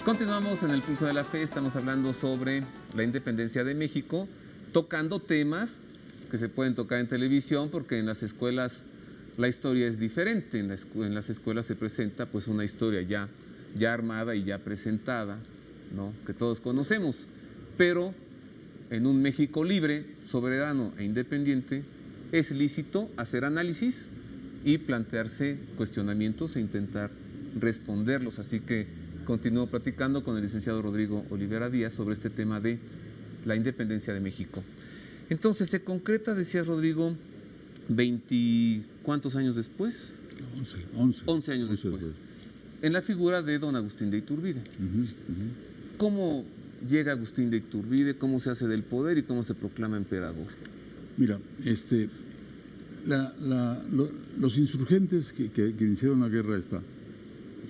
Continuamos en el Pulso de la Fe, estamos hablando sobre la independencia de México, tocando temas que se pueden tocar en televisión porque en las escuelas la historia es diferente, en las escuelas se presenta pues una historia ya armada y ya presentada, ¿no?, que todos conocemos, pero en un México libre, soberano e independiente es lícito hacer análisis y plantearse cuestionamientos e intentar responderlos, así que continúo platicando con el licenciado Rodrigo Olivera Díaz sobre este tema de la independencia de México. Entonces, se concreta, decía Rodrigo, ¿cuántos años después? 11 años después. En la figura de don Agustín de Iturbide. ¿Cómo llega Agustín de Iturbide? ¿Cómo se hace del poder y cómo se proclama emperador? Mira, los insurgentes que iniciaron la guerra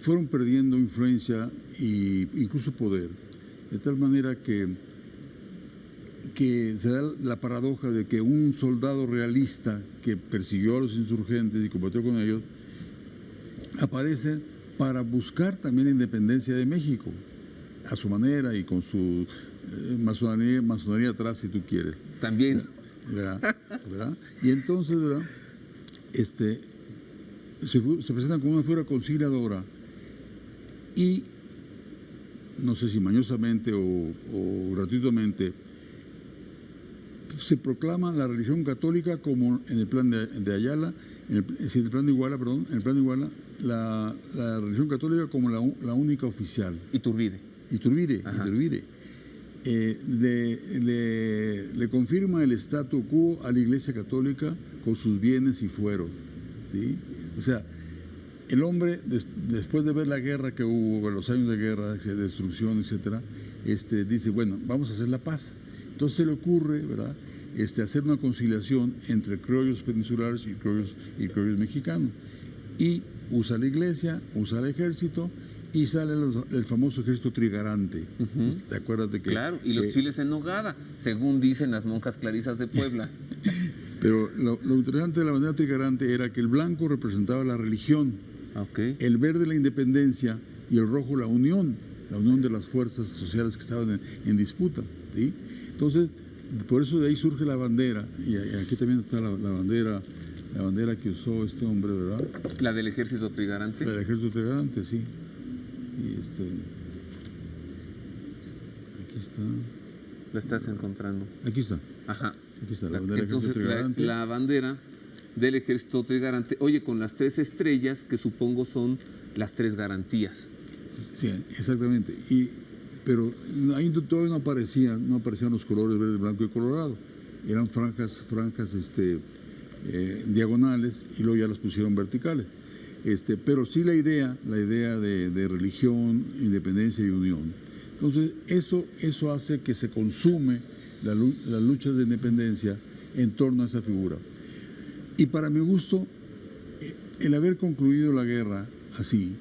fueron perdiendo influencia e incluso poder, de tal manera que se da la paradoja de que un soldado realista que persiguió a los insurgentes y combatió con ellos, aparece para buscar también la independencia de México, a su manera y con su masonería atrás, si tú quieres. También. ¿Verdad? Y entonces, ¿verdad?, se presentan como una figura conciliadora y, no sé si mañosamente o gratuitamente, se proclama la religión católica como en el plan de Ayala, en el plan de Iguala, la religión católica como la única oficial. Iturbide. Le confirma el statu quo a la Iglesia Católica con sus bienes y fueros, ¿sí? O sea, el hombre, después de ver la guerra que hubo, los años de guerra, de destrucción, etcétera, dice, bueno, vamos a hacer la paz. Entonces se le ocurre, ¿verdad?, hacer una conciliación entre criollos peninsulares y criollos mexicanos. Y usa la iglesia, usa el ejército y sale el famoso ejército trigarante. ¿Te acuerdas de que? Claro, y los chiles en nogada, según dicen las monjas clarisas de Puebla. Pero lo interesante de la bandera trigarante era que el blanco representaba la religión, el verde la independencia y el rojo la unión de las fuerzas sociales que estaban en disputa, ¿sí? Entonces, por eso de ahí surge la bandera, y aquí también está la bandera la bandera que usó este hombre, ¿verdad? La del ejército trigarante. La del ejército trigarante, sí. Y aquí está. La estás encontrando. Aquí está. Ajá. Aquí está la bandera del Entonces, ejército trigarante. la bandera del ejército trigarante, oye, con las 3 estrellas que supongo son las 3 garantías. Sí, exactamente. Pero ahí todavía no aparecían los colores verde, blanco y colorado. Eran franjas diagonales y luego ya las pusieron verticales. Pero sí la idea de religión, independencia y unión. Entonces, eso hace que se consume las luchas de independencia en torno a esa figura. Y para mi gusto, el haber concluido la guerra así,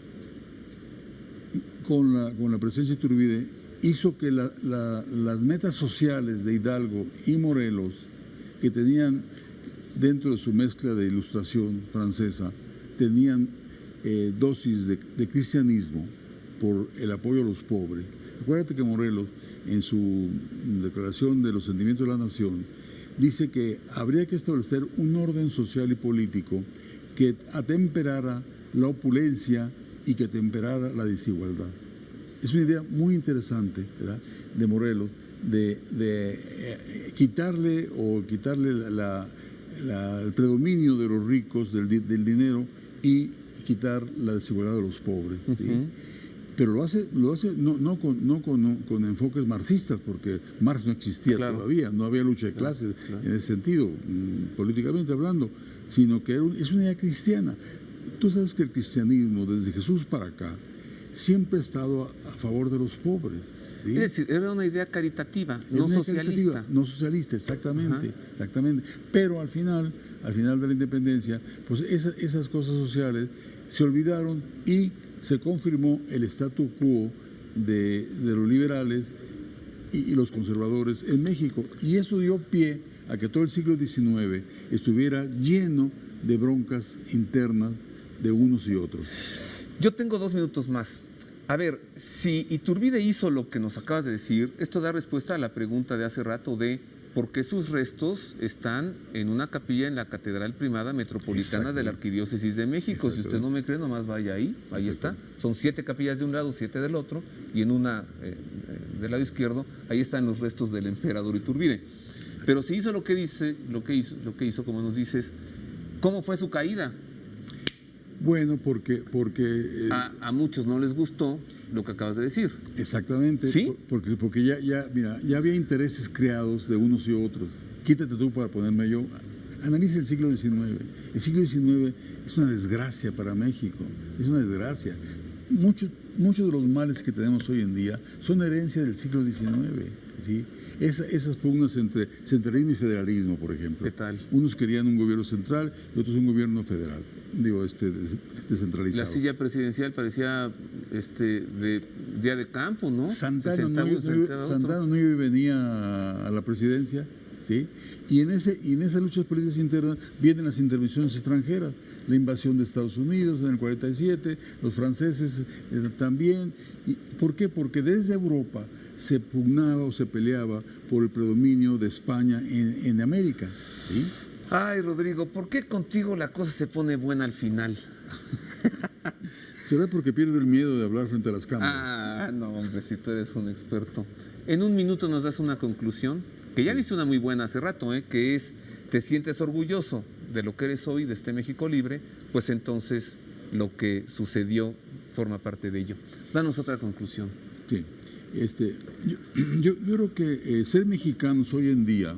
con la presencia de Iturbide, hizo que las metas sociales de Hidalgo y Morelos, que tenían dentro de su mezcla de ilustración francesa, tenían dosis de cristianismo por el apoyo a los pobres. Acuérdate que Morelos, en su declaración de los sentimientos de la nación, dice que habría que establecer un orden social y político que atemperara la opulencia y que atemperara la desigualdad. Es una idea muy interesante, ¿verdad?, de Morelos, de quitarle el predominio de los ricos, del dinero, y quitar la desigualdad de los pobres, ¿sí? Pero lo hace no con enfoques marxistas, porque Marx no existía todavía, no había lucha de clases en ese sentido, políticamente hablando, sino que es una idea cristiana. Tú sabes que el cristianismo, desde Jesús para acá, siempre ha estado a favor de los pobres, ¿sí? Es decir, era una idea caritativa, no socialista. No socialista, exactamente. Pero al final de la independencia, pues esas cosas sociales se olvidaron y se confirmó el statu quo de los liberales y los conservadores en México. Y eso dio pie a que todo el siglo XIX estuviera lleno de broncas internas de unos y otros. Yo tengo 2 minutos más. A ver, si Iturbide hizo lo que nos acabas de decir, esto da respuesta a la pregunta de hace rato de por qué sus restos están en una capilla en la Catedral Primada Metropolitana de la Arquidiócesis de México. Si usted no me cree, nomás vaya ahí está. Son 7 capillas de un lado, 7 del otro, y en una del lado izquierdo, ahí están los restos del emperador Iturbide. Pero si hizo lo que hizo, como nos dices, ¿cómo fue su caída? Bueno, porque a muchos no les gustó lo que acabas de decir. Exactamente. ¿Sí? Porque ya había intereses creados de unos y otros. Quítate tú para ponerme yo. Analiza el siglo XIX. El siglo XIX es una desgracia para México. Es una desgracia. Muchos de los males que tenemos hoy en día son herencia del siglo XIX, ¿sí? Esas pugnas entre centralismo y federalismo, por ejemplo. ¿Qué tal? Unos querían un gobierno central y otros un gobierno federal, descentralizado. La silla presidencial parecía de día de campo, ¿no? Santana no iba y venía a la presidencia, ¿sí? Y en esas luchas políticas internas vienen las intervenciones extranjeras, la invasión de Estados Unidos en el 47, los franceses también. ¿Por qué? Porque desde Europa se pugnaba o se peleaba por el predominio de España en América, ¿sí? Ay, Rodrigo, ¿por qué contigo la cosa se pone buena al final? ¿Será porque pierdo el miedo de hablar frente a las cámaras? Ah, no, hombre, si tú eres un experto. En 1 minuto nos das una conclusión, que ya diste una muy buena hace rato, que es, te sientes orgulloso de lo que eres hoy, de este México libre, pues entonces lo que sucedió forma parte de ello. Danos otra conclusión. Sí. Yo creo que ser mexicanos hoy en día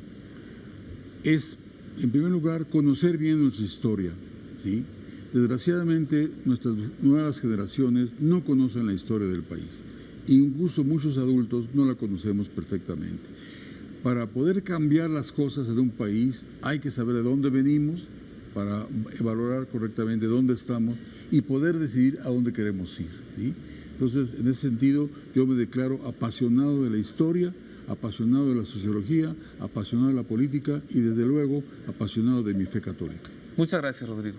es, en primer lugar, conocer bien nuestra historia, ¿sí? Desgraciadamente, nuestras nuevas generaciones no conocen la historia del país. Incluso muchos adultos no la conocemos perfectamente. Para poder cambiar las cosas en un país hay que saber de dónde venimos, para valorar correctamente dónde estamos y poder decidir a dónde queremos ir, ¿sí? Entonces, en ese sentido, yo me declaro apasionado de la historia, apasionado de la sociología, apasionado de la política y, desde luego, apasionado de mi fe católica. Muchas gracias, Rodrigo.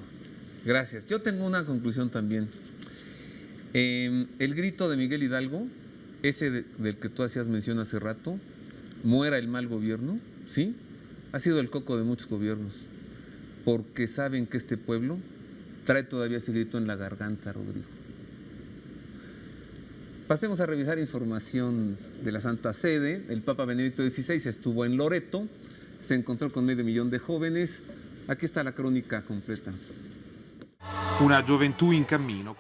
Gracias. Yo tengo una conclusión también. El grito de Miguel Hidalgo, ese del que tú hacías mención hace rato, muera el mal gobierno, ¿sí? Ha sido el coco de muchos gobiernos. porque saben que este pueblo trae todavía ese grito en la garganta, Rodrigo. Pasemos a revisar información de la Santa Sede. El Papa Benedicto XVI estuvo en Loreto, se encontró con 500,000 de jóvenes. Aquí está la crónica completa. Una juventud en camino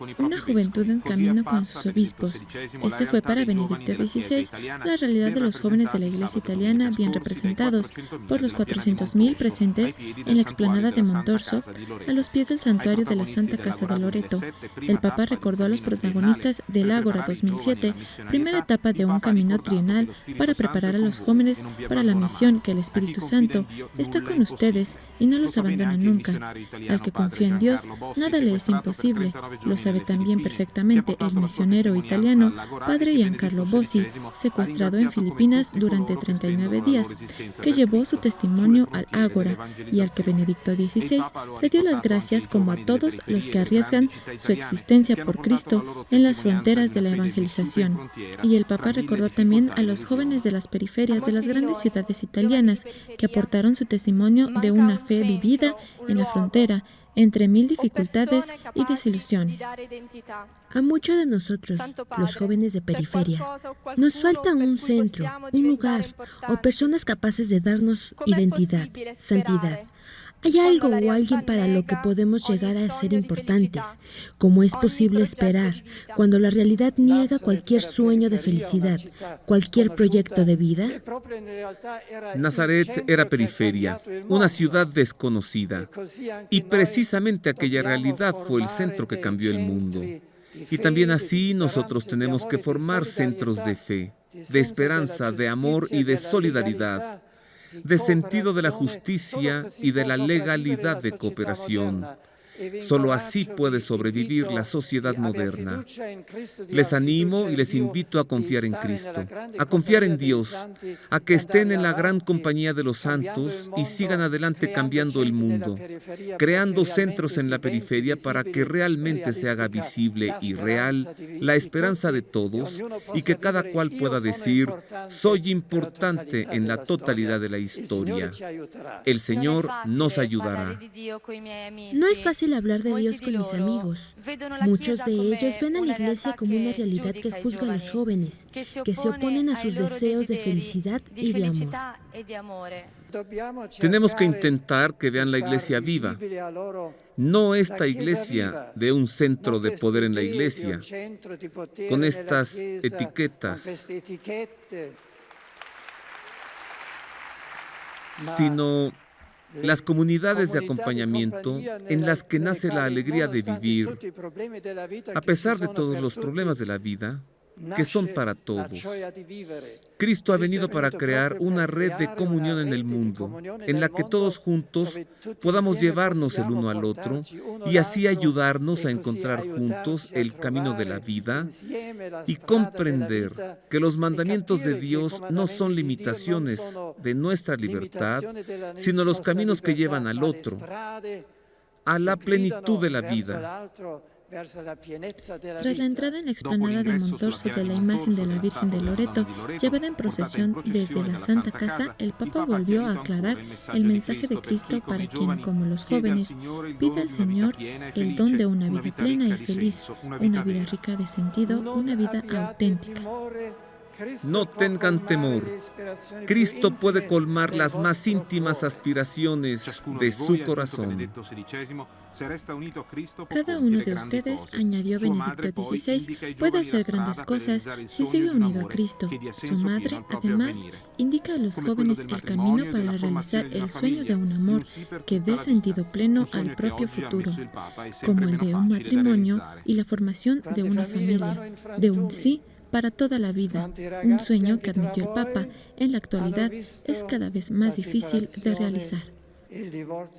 con sus obispos. Este fue para Benedicto XVI la realidad de los jóvenes de la Iglesia italiana, bien representados por los 400,000 presentes en la explanada de Montorso, a los pies del santuario de la Santa Casa de Loreto. El Papa recordó a los protagonistas del Ágora 2007, primera etapa de un camino trienal para preparar a los jóvenes para la misión que el Espíritu Santo está con ustedes y no los abandona nunca. Al que confía en Dios, nada le es imposible. Lo sabe también perfectamente el misionero italiano Padre Giancarlo Bossi, secuestrado en Filipinas durante 39 días, que llevó su testimonio al Ágora y al que Benedicto XVI le dio las gracias como a todos los que arriesgan su existencia por Cristo en las fronteras de la evangelización. Y el Papa recordó también a los jóvenes de las periferias de las grandes ciudades italianas que aportaron su testimonio de una fe vivida en la frontera, entre 1000 dificultades y desilusiones. A muchos de nosotros, los jóvenes de periferia, nos falta un centro, un lugar o personas capaces de darnos identidad, santidad. ¿Hay algo o alguien para lo que podemos llegar a ser importantes? ¿Cómo es posible esperar cuando la realidad niega cualquier sueño de felicidad, cualquier proyecto de vida? Nazaret era periferia, una ciudad desconocida, y precisamente aquella realidad fue el centro que cambió el mundo. Y también así nosotros tenemos que formar centros de fe, de esperanza, de amor y de solidaridad, de sentido de la justicia y de la legalidad de cooperación. Solo así puede sobrevivir la sociedad moderna. Les animo y les invito a confiar en Cristo, a confiar en Dios, a que estén en la gran compañía de los santos y sigan adelante cambiando el mundo, creando centros en la periferia para que realmente se haga visible y real la esperanza de todos y que cada cual pueda decir: soy importante en la totalidad de la historia. El Señor nos ayudará. No es fácil hablar de Dios con mis amigos. Muchos de ellos ven a la iglesia como una realidad que juzga a los jóvenes, que se oponen a sus deseos de felicidad y de amor. Tenemos que intentar que vean la iglesia viva, no esta iglesia de un centro de poder en la iglesia, con estas etiquetas, sino las comunidades de acompañamiento en las que nace la alegría de vivir, a pesar de todos los problemas de la vida, que son para todos. Cristo ha venido para crear una red de comunión en el mundo, en la que todos juntos podamos llevarnos el uno al otro y así ayudarnos a encontrar juntos el camino de la vida y comprender que los mandamientos de Dios no son limitaciones de nuestra libertad, sino los caminos que llevan al otro, a la plenitud de la vida. Tras la entrada en la explanada de Montorso de la imagen de la Virgen de Loreto, llevada en procesión desde la Santa Casa, el Papa volvió a aclarar el mensaje de Cristo para quien, como los jóvenes, pide al Señor el don de una vida plena y feliz, una vida rica de sentido, una vida auténtica. No tengan temor. Cristo puede colmar las más íntimas aspiraciones de su corazón. Cada uno de ustedes, añadió Benedicto XVI, puede hacer grandes cosas si sigue unido a Cristo. Su madre, además, indica a los jóvenes el camino para realizar el sueño de un amor que dé sentido pleno al propio futuro, como el de un matrimonio y la formación de una familia, de un sí para toda la vida, un sueño que, admitió el Papa, en la actualidad es cada vez más difícil de realizar.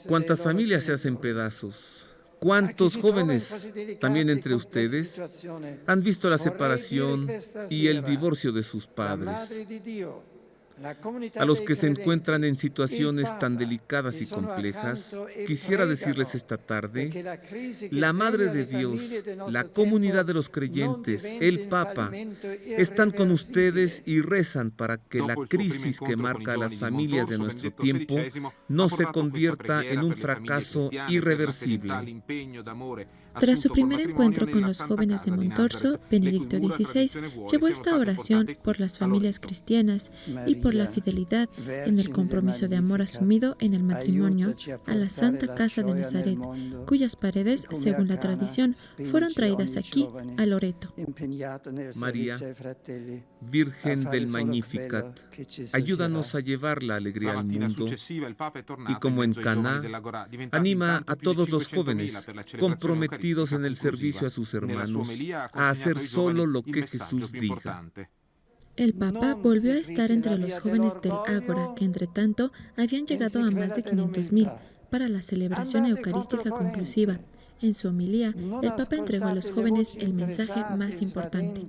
¿Cuántas familias se hacen pedazos? ¿Cuántos jóvenes, también entre ustedes, han visto la separación y el divorcio de sus padres? A los que se encuentran en situaciones tan delicadas y complejas, quisiera decirles esta tarde, la Madre de Dios, la comunidad de los creyentes, el Papa, están con ustedes y rezan para que la crisis que marca a las familias de nuestro tiempo no se convierta en un fracaso irreversible. Tras su primer encuentro con los jóvenes de Montorso, Benedicto XVI llevó esta oración por las familias cristianas y por la fidelidad en el compromiso de amor asumido en el matrimonio a la Santa Casa de Nazaret, cuyas paredes, según la tradición, fueron traídas aquí, a Loreto. María, Virgen del Magnificat, ayúdanos a llevar la alegría al mundo y, como en Caná, anima a todos los jóvenes comprometidos en el servicio a sus hermanos a hacer solo lo que Jesús diga. El Papa volvió a estar entre los jóvenes del Ágora, que entre tanto habían llegado a más de 500.000 para la celebración eucarística conclusiva. En su homilía, el Papa entregó a los jóvenes el mensaje más importante.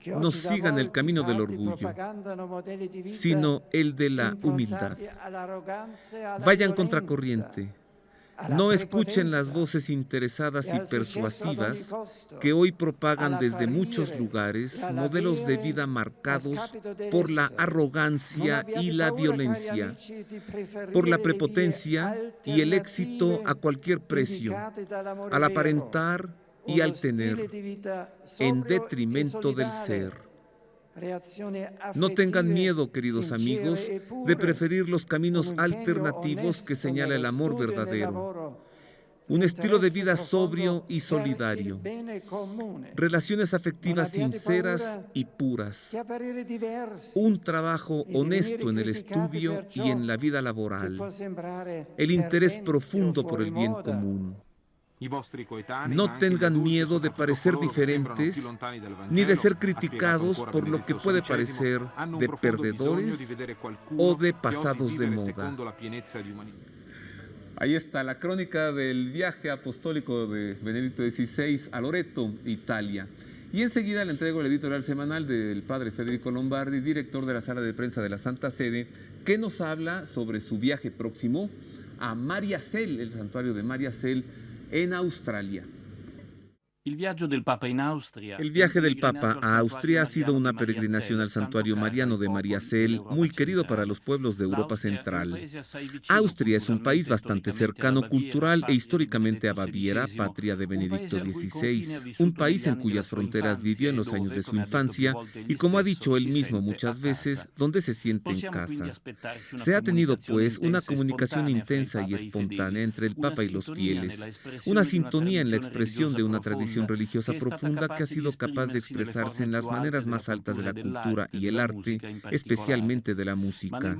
No sigan el camino del orgullo, sino el de la humildad. Vayan contracorriente. No escuchen las voces interesadas y persuasivas que hoy propagan desde muchos lugares modelos de vida marcados por la arrogancia y la violencia, por la prepotencia y el éxito a cualquier precio, al aparentar y al tener, en detrimento del ser. No tengan miedo, queridos amigos, de preferir los caminos alternativos que señala el amor verdadero. Un estilo de vida sobrio y solidario. Relaciones afectivas sinceras y puras. Un trabajo honesto en el estudio y en la vida laboral. El interés profundo por el bien común. No tengan miedo de parecer diferentes, ni de ser criticados por lo que puede parecer de perdedores o de pasados de moda. Ahí está la crónica del viaje apostólico de Benedicto XVI a Loreto, Italia. Y enseguida le entrego el editorial semanal del padre Federico Lombardi, director de la Sala de Prensa de la Santa Sede, que nos habla sobre su viaje próximo a Mariazell, el santuario de Mariazell, en Australia. El viaje del Papa a Austria ha sido una peregrinación al santuario mariano de Mariazell, muy querido para los pueblos de Europa Central. Austria es un país bastante cercano cultural e históricamente a Baviera, patria de Benedicto XVI, un país en cuyas fronteras vivió en los años de su infancia y, como ha dicho él mismo muchas veces, donde se siente en casa. Se ha tenido, pues, una comunicación intensa y espontánea entre el Papa y los fieles, una sintonía en la expresión de una tradición religiosa profunda que ha sido capaz de expresarse en las maneras más altas de la cultura y el arte, especialmente de la música.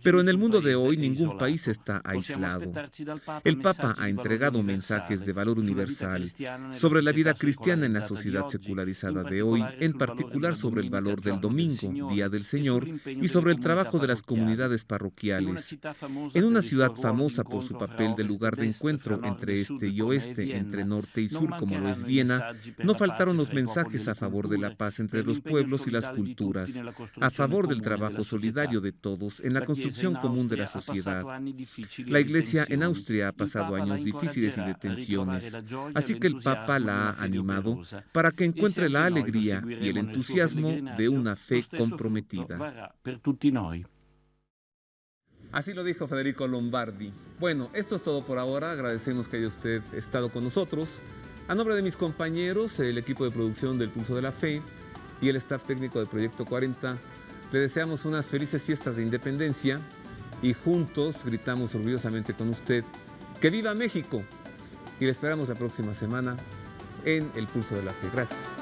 Pero en el mundo de hoy ningún país está aislado. El Papa ha entregado mensajes de valor universal sobre la vida cristiana en la sociedad secularizada de hoy, en particular sobre el valor del domingo, Día del Señor, y sobre el trabajo de las comunidades parroquiales. En una ciudad famosa por su papel de lugar de encuentro entre este y oeste, entre norte y sur, como lo es Viena, no faltaron los mensajes a favor de la paz entre los pueblos y las culturas, a favor del trabajo solidario de todos en la construcción común de la sociedad. La Iglesia en Austria ha pasado años difíciles y de tensiones, así que el Papa la ha animado para que encuentre la alegría y el entusiasmo de una fe comprometida. Así lo dijo Federico Lombardi. Bueno, esto es todo por ahora. Agradecemos que haya usted estado con nosotros. A nombre de mis compañeros, el equipo de producción del Pulso de la Fe y el staff técnico de Proyecto 40, le deseamos unas felices fiestas de independencia y juntos gritamos orgullosamente con usted ¡que viva México! Y le esperamos la próxima semana en el Pulso de la Fe. Gracias.